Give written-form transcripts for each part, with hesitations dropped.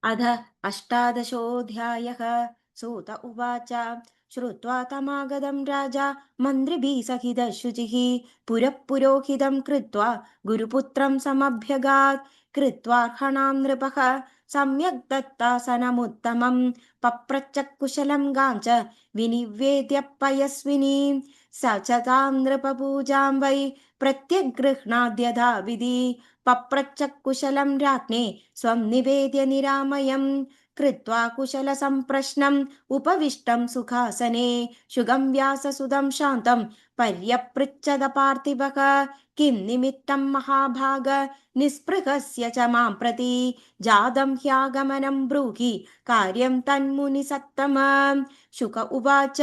अध अष्टादशोऽध्यायः। सूत उवाच श्रुत्वा तमागतं राजा मन्त्रिभिः सहितः शुचिः पुरः पुरोहितं कृत्वा गुरुपुत्रं समभ्यगात्। कृत्वार्हणां नृपः सम्यक् दत्तासनमुत्तमं पप्रच्छ कुशलं गाञ्च विनिवेद्य पयस्विनीं। स च तां नृपपूजां वै प्रत्यगृह्णाद्यथा विधि। पप्रच्छ कुशलं राज्ञे स्वं निवेद्य निरामयम्। कृत्वा कुशलसम्प्रश्नम् उपविष्टं सुखासने शुगं व्याससुदं शान्तं पर्यपृच्छद पार्थिवः। किं निमित्तं महाभाग निःस्पृहस्य च मां प्रति जातं ह्यागमनं ब्रूहि कार्यं तन्मुनिसत्तमा। शुक उवाच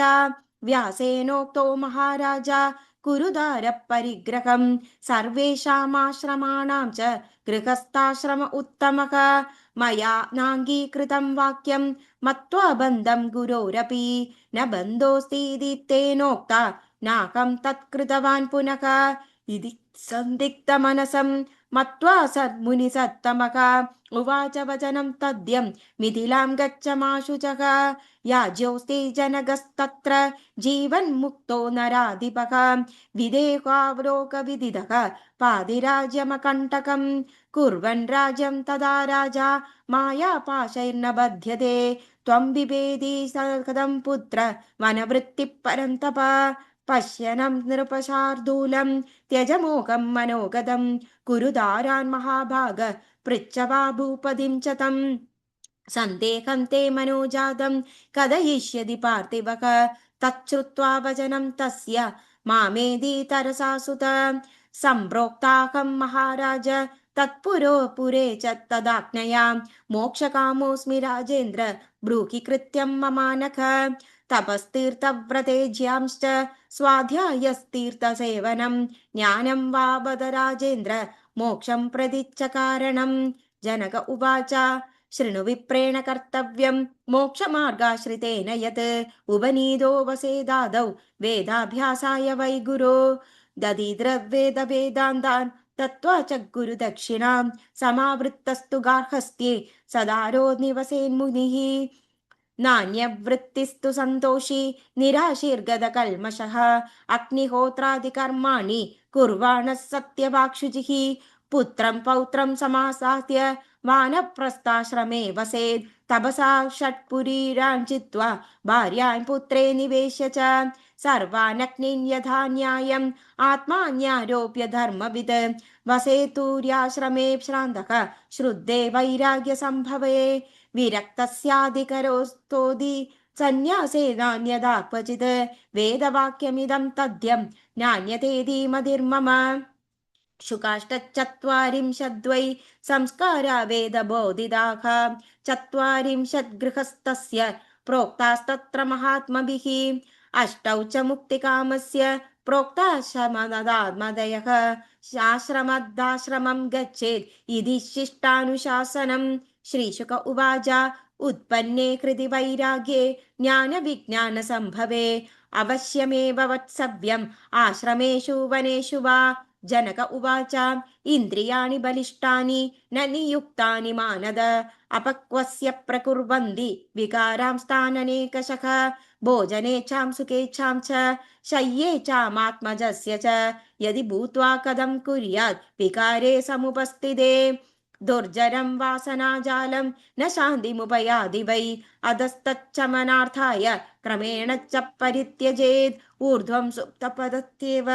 व्यासेनोक्तो महाराजा कुरुदार परिग्रहं सर्वेषामाश्रमाणां च गृहस्थाश्रम उत्तमः। मया नाङ्गीकृतं वाक्यं मत्वा बन्धं गुरोरपि न बन्धोऽस्तीति तेनोक्ता नाहं तत्कृतवान् पुनः। इति सन्दिग्धमनसं मत्वा सद्मुनिसत्तमः उवाच वचनं तद्यं मिथिलां गच्छमाशुचः। याज्योऽस्ति जनगस्तत्र जीवन्मुक्तो नराधिपः विदेहावलोकविदितः पादिराज्यमकण्टकम् कुर्वन् राज्यं तदा राजा मायापाशैर्न बध्यते। त्वं बिभेदी कथं पुत्र वनवृत्तिः परन्तप पश्यनं नृपशार्दूलं त्यज मोहं मनोगतं कुरु दारान् महाभाग पृच्छवा भूपतिं च तम्। सन्देहं ते मनोजातं कथयिष्यति पार्थिवः तच्छ्रुत्वा वचनं तस्य मामेदि तरसा सुत। सम्प्रोक्ताहं महाराज तत्पुरो पुरे च तदाज्ञया मोक्षकामोऽस्मि राजेन्द्र ब्रूहि कृत्यं ममानख। तपस्तीर्थव्रते ज्यांश्च स्वाध्यायस्तीर्थसेवनं ज्ञानं वा वद राजेन्द्र मोक्षं प्रदिच्च कारणं। जनक उवाच शृणु विप्रेण कर्तव्यं मोक्षमार्गाश्रितेन यत् उपनीतो वसेदादौ वेदाभ्यासाय वै गुरो दधिद्रवेद वेदान्तान् दत्त्वा च गुरुदक्षिणां समावृत्तस्तु गार्हस्थ्ये सदारो निवसेन्मुनिः। नान्यवृत्तिस्तु सन्तोषी निराशीर्गतकल्मषः अग्निहोत्रादिकर्माणि कुर्वाणः सत्यवाक्शुचिः पुत्रं पौत्रं समासाद्य वानप्रस्थाश्रमे वसेत् तपसा षट्पुरीराञ्चित्वा भार्यां पुत्रे निवेश्य च सर्वानग्नीन् यथा न्यायम् आत्मान्यारोप्य धर्मविद वसेतूर्याश्रमे श्रान्तः श्रुद्धे वैराग्यसम्भवे विरक्तस्याधिकरोस्तोदि सन्न्यासे नान्यदा क्वचित् वेदवाक्यमिदं तद्यं नान्यतेति मतिर्मम। शुकाष्टचत्वारिंशद्वै संस्कारा वेदबोधिताः चत्वारिंशत् गृहस्थस्य प्रोक्तास्तत्र महात्मभिः अष्टौ च मुक्तिकामस्य प्रोक्ता शमनदात्मदयः आश्रमदाश्रमं गच्छेत् इति शिष्टानुशासनम्। श्रीशुक उवाच उत्पन्ने कृति वैराग्ये ज्ञानविज्ञानसम्भवे अवश्यमेव वत्सव्यम् आश्रमेषु वनेषु वा। जनक उवाच इन्द्रियाणि बलिष्ठानि न नियुक्तानि मानद अपक्वस्य प्रकुर्वन्ति विकारां स्थाननेकषः भोजनेच्छां सुखेच्छां च शय्येच्छामात्मजस्य च यदि भूत्वा कथं कुर्यात् विकारे समुपस्थिते दुर्जरं वासनाजालं न शान्तिमुपयादि वै अधस्तच्चमनार्थाय क्रमेण च परित्यजेत् ऊर्ध्वं सुप्तपदत्येव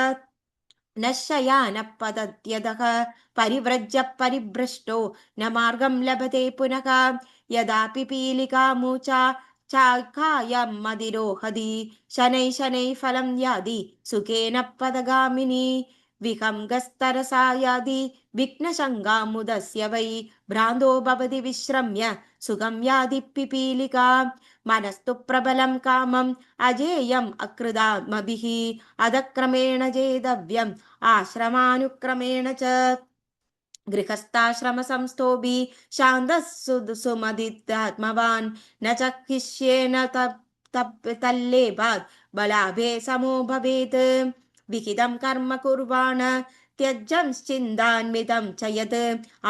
न शयानः पतत्यदः परिव्रज्य परिभ्रष्टो न मार्गं लभते पुनः यदा पिपीलिका मूचा चाकायं मदिरोहति शनैः शनैः फलं यादि सुखेन पदगामिनी विहङ्गस्तरसा यादि विघ्नशङ्गामुदस्य वै भ्रान्तो भवति विश्रम्य सुखं यादि पिपीलिका मनस्तु प्रबलं कामम् अजेयम् अकृतात्मभिः अधक्रमेण जेतव्यम् आश्रमानुक्रमेण च गृहस्थाश्रम संस्थोभि शान्तः सुमदितात्मवान् न च हिष्येन तल्लेभात् बलाभे समो भवेत् विहितं कर्म कुर्वाण त्यज्यंश्चिन्तान्वितं च यत्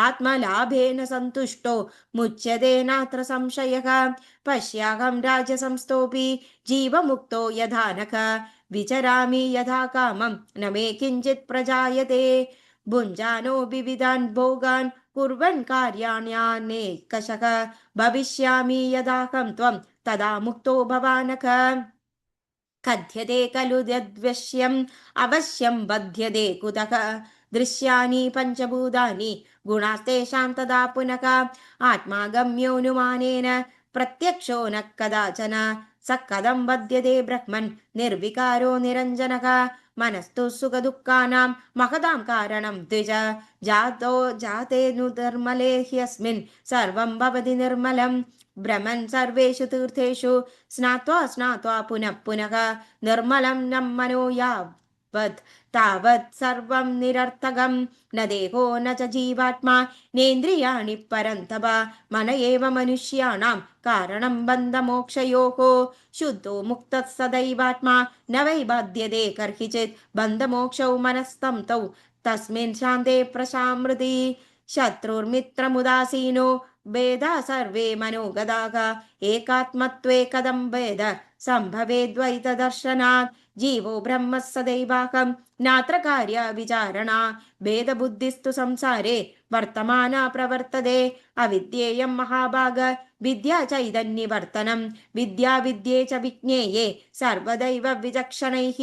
आत्मलाभेन सन्तुष्टो मुच्यते नात्र संशयः। पश्याहं राजसंस्थोऽपि जीवमुक्तो यथा नख विचरामि यथा कामं न मे किञ्चित् प्रजायते। भुञ्जानो विविधान् भोगान् कुर्वन् कार्याण्यानेकशः भविष्यामि यदाहं त्वं तदा मुक्तो भवानक। कथ्यते खलु यद्वश्यम् अवश्यं बध्यते कुतः दृश्यानि पञ्चभूतानि गुणास्तेषां तदा पुनः आत्मागम्योऽनुमानेन प्रत्यक्षो न कदाचन स कथं बध्यते ब्रह्मन् निर्विकारो निरञ्जनः। मनस्तु सुखदुःखानां महतां कारणं द्विज जाते नु निर्मले ह्यस्मिन् सर्वं भवति निर्मलं। भ्रमन् सर्वेषु तीर्थेषु स्नात्वा स्नात्वा पुनः पुनः निर्मलं न मनो यावत् तावत् सर्वं निरर्थकं। न देहो न च जीवात्मा नेन्द्रियाणि परन्तप मन एव मनुष्याणां कारणं बन्धमोक्षयोः। शुद्धो मुक्तः सदैवात्मा न वै बाध्यते कर्हिचित् बन्धमोक्षौ मनस्तं तौ तस्मिन् शान्ते प्रशामृति। शत्रुर्मित्रमुदासीनो भेदा सर्वे मनोगदाः एकात्मत्वे कथं भेद सम्भवेद्वैतदर्शनात्। जीवो ब्रह्म सदैवाहं नात्र कार्य विचारणा भेदबुद्धिस्तु संसारे वर्तमाना प्रवर्तते। अविद्येयं महाभाग विद्या चैतन्यवर्तनं विद्या विद्ये च विज्ञेये सर्वदैव विचक्षणैः।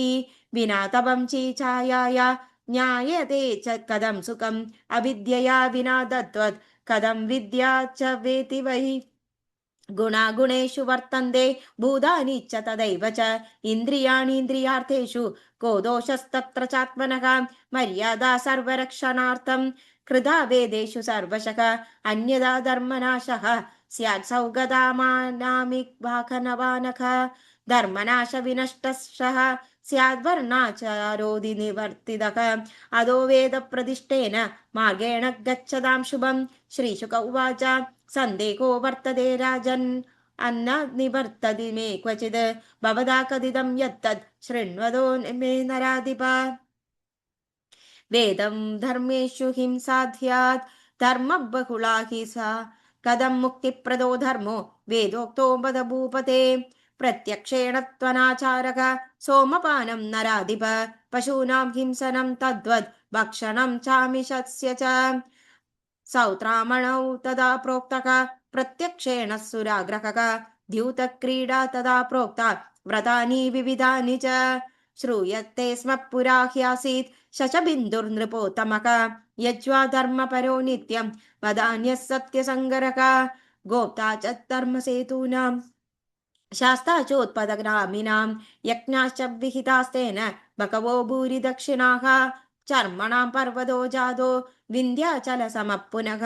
विना तपं चीचायाया ज्ञायते च कथं सुखम् अविद्यया विना तद्वत् कथं विद्या च वेति वै। गुणागुणेषु वर्तन्ते भूतानि च तदैव च इन्द्रियाणीन्द्रियार्थेषु को दोषस्तत्र चात्मनः। मर्यादा सर्वरक्षणार्थं कृता वेदेषु सर्वशः अन्यदा धर्मनाशः स्यात् सौगतामानामिवाहनवानः। धर्मनाश विनष्टः स्याद्वर्णाचारोदिनिवर्तितः अधो वेदप्रतिष्ठेन मार्गेण गच्छतां शुभम्। श्रीशुक उवाच सन्देहो वर्तते राजन् अन्न निवर्तति मे क्वचित् भवता कथितं यत्तत् शृण्वतो मे नराधिप। वेदं धर्मेषु हिंसाध्यात् धर्मः बहुला हि सा कथं मुक्तिप्रदो धर्मो वेदोक्तो वद भूपते। प्रत्यक्षेण त्वनाचारः सोमपानं नराधिप पशूनां हिंसनं तद्वद् भक्षणं चामिषस्य च। सौत्रामणौ तदा प्रोक्तः प्रत्यक्षेण सुराग्रहः द्यूतक्रीडा तदा प्रोक्ता व्रतानि विविधानि च। श्रूयते स्म पुरा ह्यासीत् शशबिन्दुर्नृपोत्तमः यज्वा धर्मपरो नित्यं वदान्यः सत्यसङ्गरः। गोप्ता च धर्मसेतूनां शास्ता चोत्पदग्रामिणां यज्ञाश्च विहितास्तेन बहवो भूरि दक्षिणाः। चर्मणां पर्वतो जातो विन्ध्याचलसमः पुनः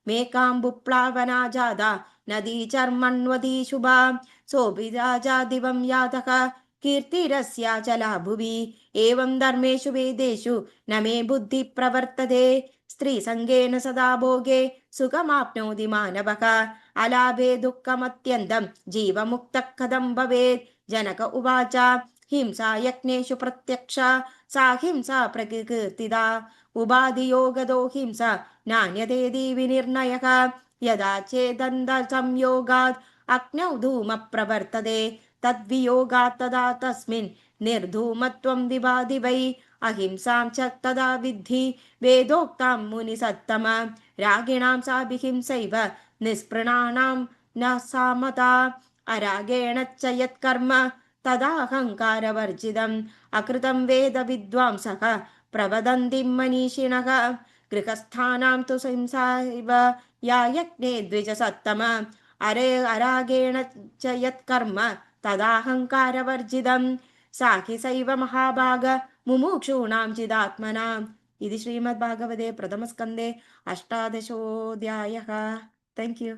मेकाम्बुप्लावना जाता नदी चर्मण्वती शुभा। सोऽपि राजा दिवं यातः कीर्तिरस्याचला भुवि एवं धर्मेषु वेदेषु न मे बुद्धिः प्रवर्तते। स्त्रीसङ्गेन सदा भोगे सुखमाप्नोति मानवः अलाभे दुःखमत्यन्तं जीवमुक्तः कथं भवेत्। जनक उवाच हिंसा यज्ञेषु प्रत्यक्षा सा हिंसा प्रकीर्तिता उपाधियोगदो हिंसा नान्यतेति विनिर्णयः। यदा चेदन्तसंयोगात् अग्नौ धूमः प्रवर्तते तद्वियोगात् तदा तस्मिन् निर्धूमत्वं विभाति वै। अहिंसां च तदा विद्धि वेदोक्तां मुनिसत्तम रागिणां सा विहिंसैव निष्पृणानां न सामता। अरागेण च यत्कर्म तदाहङ्कारवर्जितम् अकृतं वेद विद्वांसः प्रवदन्ति मनीषिणः। गृहस्थानां तु हिंसैव या यज्ञे द्विजसत्तम अरागेण च यत्कर्म तदाहङ्कारवर्जितम् सा हि सैव महाभाग मुमुक्षूणां चिदात्मनाम्। इति श्रीमद्भागवते प्रथमस्कन्धे 18 अध्यायः। Thank you.